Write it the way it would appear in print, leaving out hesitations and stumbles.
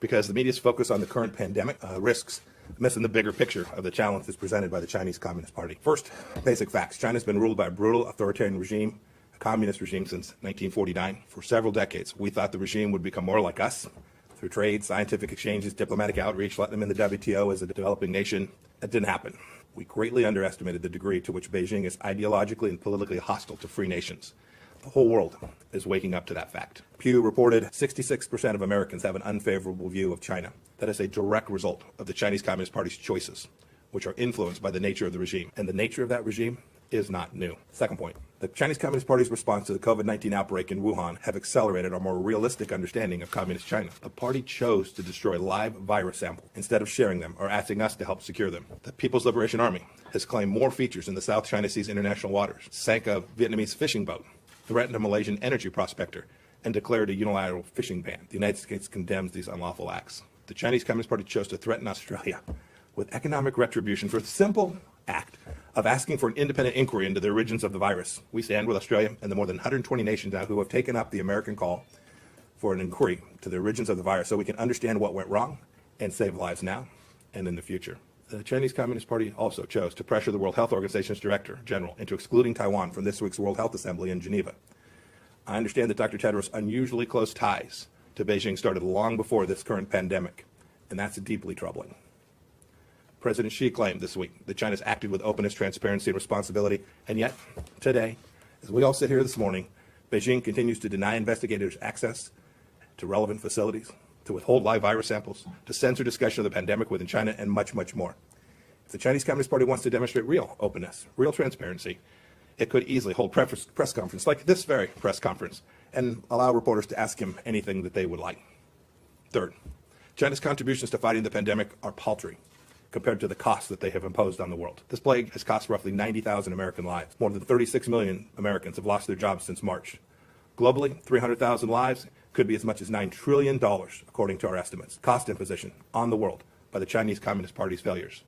because the media's focus on the current pandemic risks missing the bigger picture of the challenges presented by the Chinese Communist Party. First, basic facts. China's been ruled by a brutal authoritarian regime, a communist regime, since 1949. For several decades, we thought the regime would become more like us through trade, scientific exchanges, diplomatic outreach, letting them in the WTO as a developing nation. That didn't happen. We greatly underestimated the degree to which Beijing is ideologically and politically hostile to free nations. The whole world is waking up to that fact. Pew reported 66% of Americans have an unfavorable view of China. That is a direct result of the Chinese Communist Party's choices, which are influenced by the nature of the regime. And the nature of that regime is not new. Second point, the Chinese Communist Party's response to the COVID-19 outbreak in Wuhan have accelerated our more realistic understanding of Communist China. The party chose to destroy live virus samples instead of sharing them or asking us to help secure them. The People's Liberation Army has claimed more features in the South China Sea's international waters, sank a Vietnamese fishing boat, threatened a Malaysian energy prospector, and declared a unilateral fishing ban. The United States condemns these unlawful acts. The Chinese Communist Party chose to threaten Australia with economic retribution for the simple act of asking for an independent inquiry into the origins of the virus. We stand with Australia and the more than 120 nations now who have taken up the American call for an inquiry to the origins of the virus so we can understand what went wrong and save lives now and in the future. The Chinese Communist Party also chose to pressure the World Health Organization's Director General into excluding Taiwan from this week's World Health Assembly in Geneva. I understand that Dr. Tedros' unusually close ties to Beijing started long before this current pandemic, and that's deeply troubling. President Xi claimed this week that China's acted with openness, transparency, and responsibility, and yet, today, as we all sit here this morning, Beijing continues to deny investigators access to relevant facilities, to withhold live virus samples, to censor discussion of the pandemic within China, and much, much more. If the Chinese Communist Party wants to demonstrate real openness, real transparency, it could easily hold press conference like this very press conference and allow reporters to ask him anything that they would like. Third, China's contributions to fighting the pandemic are paltry compared to the costs that they have imposed on the world. This plague has cost roughly 90,000 American lives. More than 36 million Americans have lost their jobs since March. Globally, 300,000 lives could be as much as $9 trillion, according to our estimates. Cost imposition on the world by the Chinese Communist Party's failures.